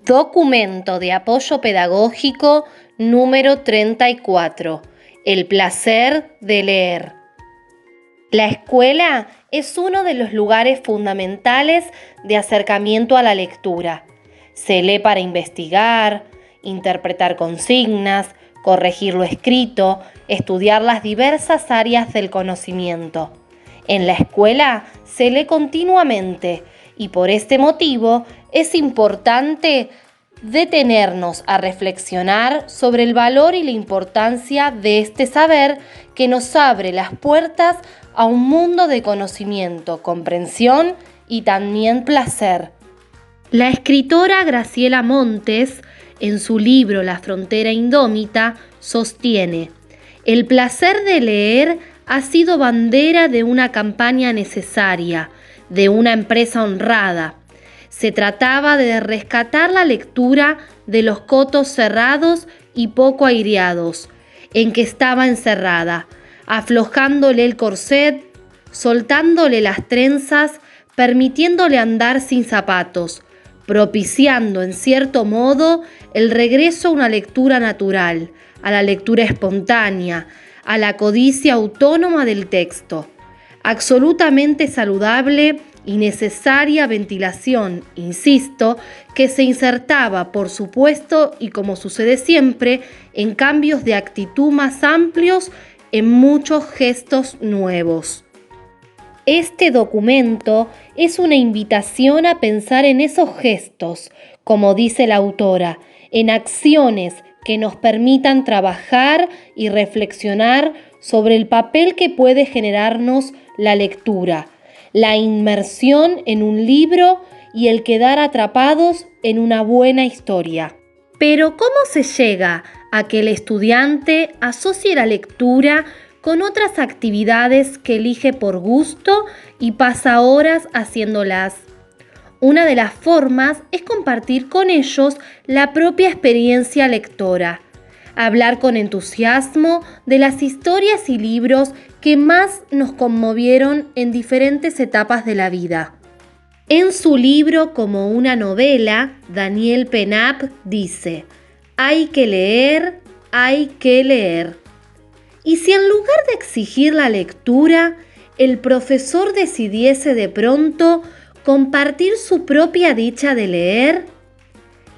Documento de apoyo pedagógico número 34. El placer de leer. La escuela es uno de los lugares fundamentales de acercamiento a la lectura. Se lee para investigar, interpretar consignas, corregir lo escrito, estudiar las diversas áreas del conocimiento. En la escuela se lee continuamente y por este motivo es importante detenernos a reflexionar sobre el valor y la importancia de este saber que nos abre las puertas a un mundo de conocimiento, comprensión y también placer. La escritora Graciela Montes, en su libro La frontera indómita, sostiene: el placer de leer ha sido bandera de una campaña necesaria, de una empresa honrada. Se trataba de rescatar la lectura de los cotos cerrados y poco aireados en que estaba encerrada, aflojándole el corset, soltándole las trenzas, permitiéndole andar sin zapatos, propiciando en cierto modo el regreso a una lectura natural, a la lectura espontánea, a la codicia autónoma del texto. Absolutamente saludable y necesaria ventilación, insisto, que se insertaba, por supuesto, y como sucede siempre, en cambios de actitud más amplios, en muchos gestos nuevos. Este documento es una invitación a pensar en esos gestos, como dice la autora, en acciones que nos permitan trabajar y reflexionar sobre el papel que puede generarnos la lectura, la inmersión en un libro y el quedar atrapados en una buena historia. Pero ¿cómo se llega a que el estudiante asocie la lectura con otras actividades que elige por gusto y pasa horas haciéndolas? Una de las formas es compartir con ellos la propia experiencia lectora, hablar con entusiasmo de las historias y libros que más nos conmovieron en diferentes etapas de la vida. En su libro Como una novela, Daniel Penap dice: hay que leer, hay que leer. Y si en lugar de exigir la lectura, el profesor decidiese de pronto compartir su propia dicha de leer.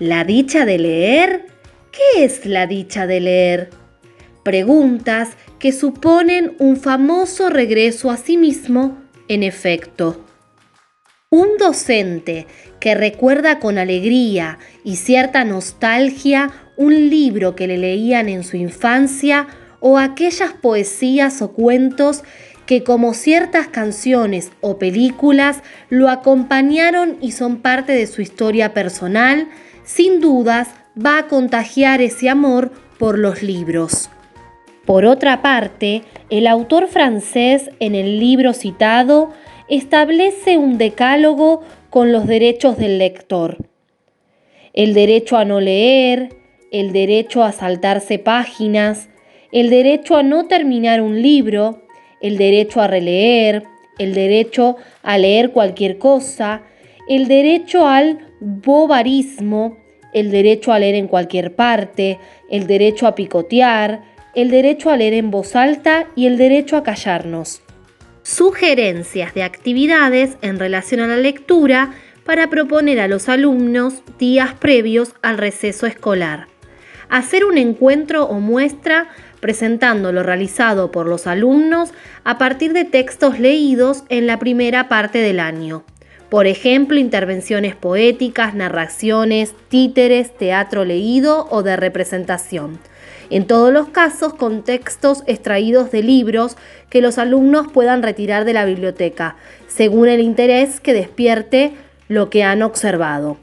¿La dicha de leer? ¿Qué es la dicha de leer? Preguntas que suponen un famoso regreso a sí mismo, en efecto. Un docente que recuerda con alegría y cierta nostalgia un libro que le leían en su infancia o aquellas poesías o cuentos que, como ciertas canciones o películas, lo acompañaron y son parte de su historia personal, sin dudas va a contagiar ese amor por los libros. Por otra parte, el autor francés en el libro citado establece un decálogo con los derechos del lector. El derecho a no leer, el derecho a saltarse páginas, el derecho a no terminar un libro, el derecho a releer, el derecho a leer cualquier cosa, el derecho al bobarismo, el derecho a leer en cualquier parte, el derecho a picotear, el derecho a leer en voz alta y el derecho a callarnos. Sugerencias de actividades en relación a la lectura para proponer a los alumnos días previos al receso escolar. Hacer un encuentro o muestra presentando lo realizado por los alumnos a partir de textos leídos en la primera parte del año. Por ejemplo, intervenciones poéticas, narraciones, títeres, teatro leído o de representación. En todos los casos, con textos extraídos de libros que los alumnos puedan retirar de la biblioteca, según el interés que despierte lo que han observado.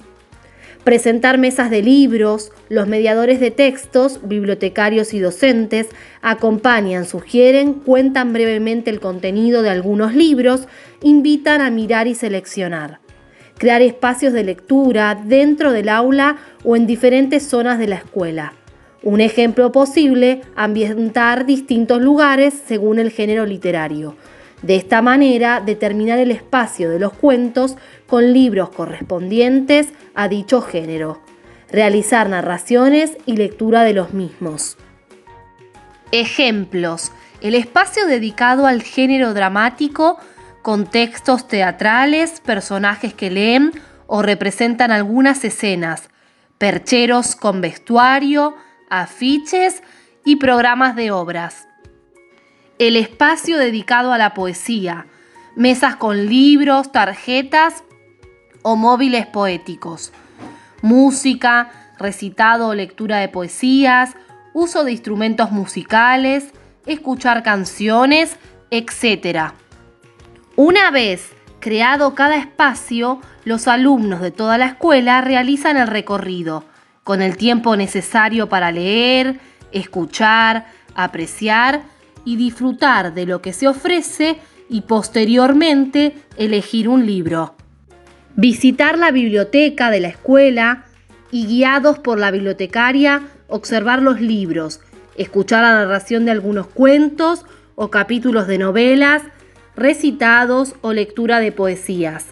Presentar mesas de libros, los mediadores de textos, bibliotecarios y docentes, acompañan, sugieren, cuentan brevemente el contenido de algunos libros, invitan a mirar y seleccionar. Crear espacios de lectura dentro del aula o en diferentes zonas de la escuela. Un ejemplo posible, ambientar distintos lugares según el género literario. De esta manera, determinar el espacio de los cuentos con libros correspondientes a dicho género. realizar narraciones y lectura de los mismos. Ejemplos: el espacio dedicado al género dramático con textos teatrales, personajes que leen o representan algunas escenas, percheros con vestuario, afiches y programas de obras. El espacio dedicado a la poesía, mesas con libros, tarjetas o móviles poéticos, música, recitado o lectura de poesías, uso de instrumentos musicales, escuchar canciones, etc. Una vez creado cada espacio, los alumnos de toda la escuela realizan el recorrido, con el tiempo necesario para leer, escuchar, apreciar y disfrutar de lo que se ofrece y posteriormente elegir un libro. Visitar la biblioteca de la escuela y, guiados por la bibliotecaria, observar los libros, escuchar la narración de algunos cuentos o capítulos de novelas, recitados o lectura de poesías.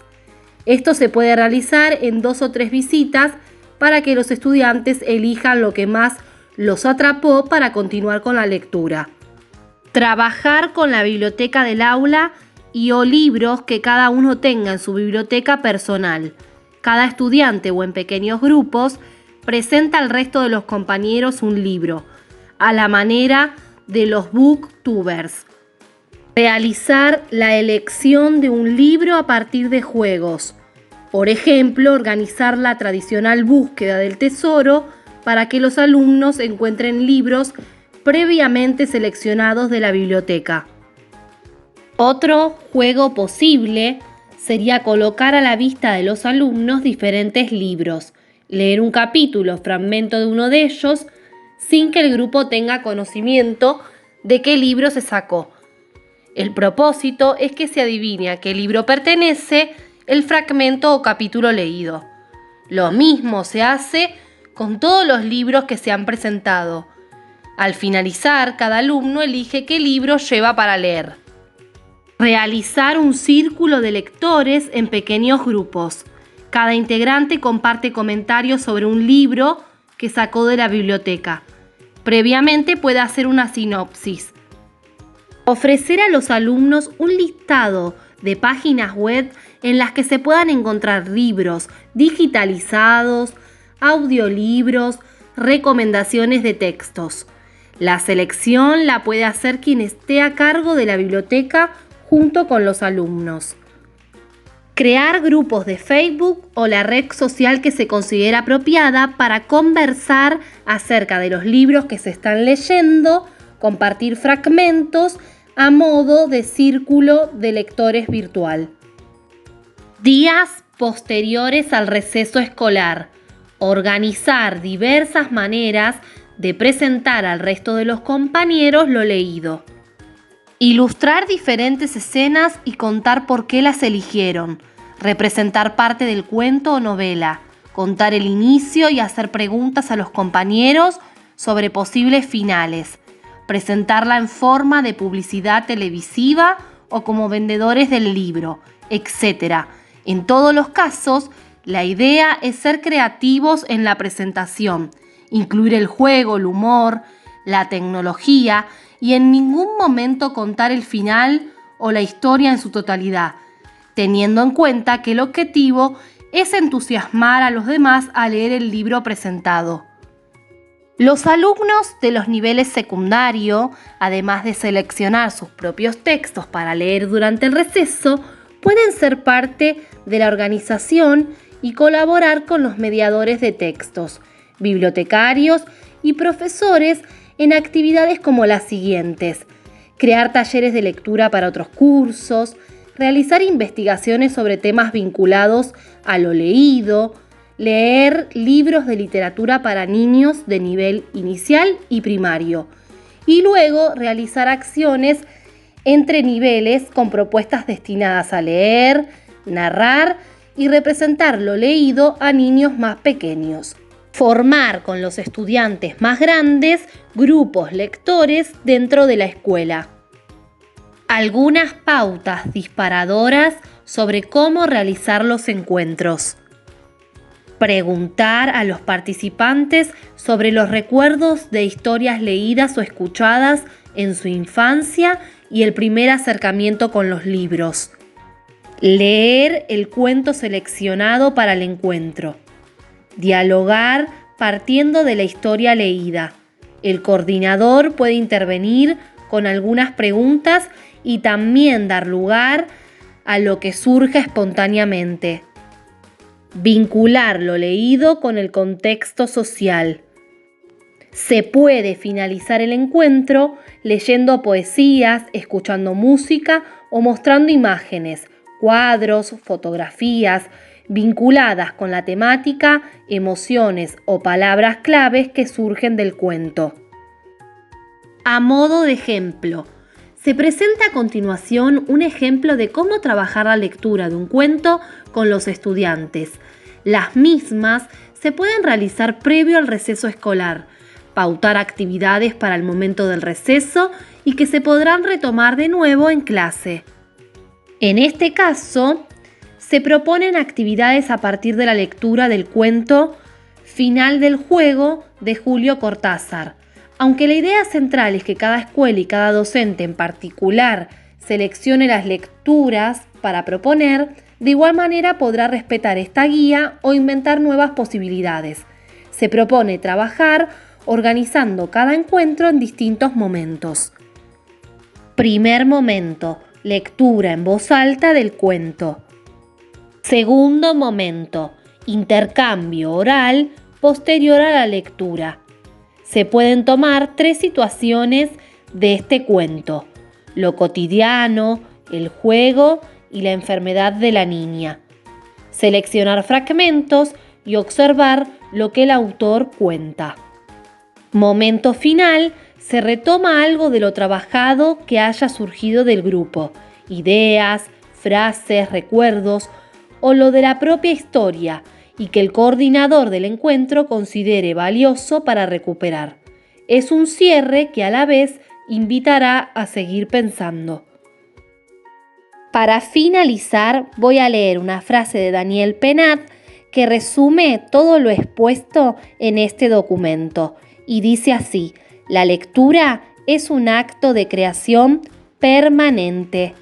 Esto se puede realizar en 2 o 3 visitas para que los estudiantes elijan lo que más los atrapó para continuar con la lectura. Trabajar con la biblioteca del aula y o libros que cada uno tenga en su biblioteca personal. Cada estudiante o en pequeños grupos presenta al resto de los compañeros un libro, a la manera de los booktubers. Realizar la elección de un libro a partir de juegos. Por ejemplo, organizar la tradicional búsqueda del tesoro para que los alumnos encuentren libros previamente seleccionados de la biblioteca. Otro juego posible sería colocar a la vista de los alumnos diferentes libros, leer un capítulo o fragmento de uno de ellos sin que el grupo tenga conocimiento de qué libro se sacó. El propósito es que se adivine a qué libro pertenece el fragmento o capítulo leído. Lo mismo se hace con todos los libros que se han presentado. Al finalizar, cada alumno elige qué libro lleva para leer. Realizar un círculo de lectores en pequeños grupos. Cada integrante comparte comentarios sobre un libro que sacó de la biblioteca. Previamente puede hacer una sinopsis. Ofrecer a los alumnos un listado de páginas web en las que se puedan encontrar libros digitalizados, audiolibros, recomendaciones de textos. La selección la puede hacer quien esté a cargo de la biblioteca junto con los alumnos. Crear grupos de Facebook o la red social que se considera apropiada para conversar acerca de los libros que se están leyendo, compartir fragmentos a modo de círculo de lectores virtual. Días posteriores al receso escolar. Organizar diversas maneras de presentar al resto de los compañeros lo leído. Ilustrar diferentes escenas y contar por qué las eligieron. Representar parte del cuento o novela. Contar el inicio y hacer preguntas a los compañeros sobre posibles finales. Presentarla en forma de publicidad televisiva o como vendedores del libro, etc. En todos los casos, la idea es ser creativos en la presentación, incluir el juego, el humor, la tecnología y en ningún momento contar el final o la historia en su totalidad, teniendo en cuenta que el objetivo es entusiasmar a los demás a leer el libro presentado. Los alumnos de los niveles secundario, además de seleccionar sus propios textos para leer durante el receso, pueden ser parte de la organización y colaborar con los mediadores de textos, bibliotecarios y profesores en actividades como las siguientes: crear talleres de lectura para otros cursos, realizar investigaciones sobre temas vinculados a lo leído, leer libros de literatura para niños de nivel inicial y primario, y luego realizar acciones entre niveles con propuestas destinadas a leer, narrar y representar lo leído a niños más pequeños. Formar con los estudiantes más grandes grupos lectores dentro de la escuela. Algunas pautas disparadoras sobre cómo realizar los encuentros. Preguntar a los participantes sobre los recuerdos de historias leídas o escuchadas en su infancia y el primer acercamiento con los libros. Leer el cuento seleccionado para el encuentro. Dialogar partiendo de la historia leída. El coordinador puede intervenir con algunas preguntas y también dar lugar a lo que surja espontáneamente. Vincular lo leído con el contexto social. Se puede finalizar el encuentro leyendo poesías, escuchando música o mostrando imágenes, cuadros, fotografías, vinculadas con la temática, emociones o palabras claves que surgen del cuento. A modo de ejemplo, se presenta a continuación un ejemplo de cómo trabajar la lectura de un cuento con los estudiantes. Las mismas se pueden realizar previo al receso escolar, pautar actividades para el momento del receso y que se podrán retomar de nuevo en clase. En este caso, se proponen actividades a partir de la lectura del cuento Final del juego de Julio Cortázar. Aunque la idea central es que cada escuela y cada docente en particular seleccione las lecturas para proponer, de igual manera podrá respetar esta guía o inventar nuevas posibilidades. Se propone trabajar organizando cada encuentro en distintos momentos. Primer momento: lectura en voz alta del cuento. Segundo momento: intercambio oral posterior a la lectura. Se pueden tomar 3 situaciones de este cuento: lo cotidiano, el juego y la enfermedad de la niña. Seleccionar fragmentos y observar lo que el autor cuenta. Momento final: se retoma algo de lo trabajado que haya surgido del grupo, ideas, frases, recuerdos o lo de la propia historia, y que el coordinador del encuentro considere valioso para recuperar. Es un cierre que a la vez invitará a seguir pensando. Para finalizar, voy a leer una frase de Daniel Penat que resume todo lo expuesto en este documento y dice así: la lectura es un acto de creación permanente.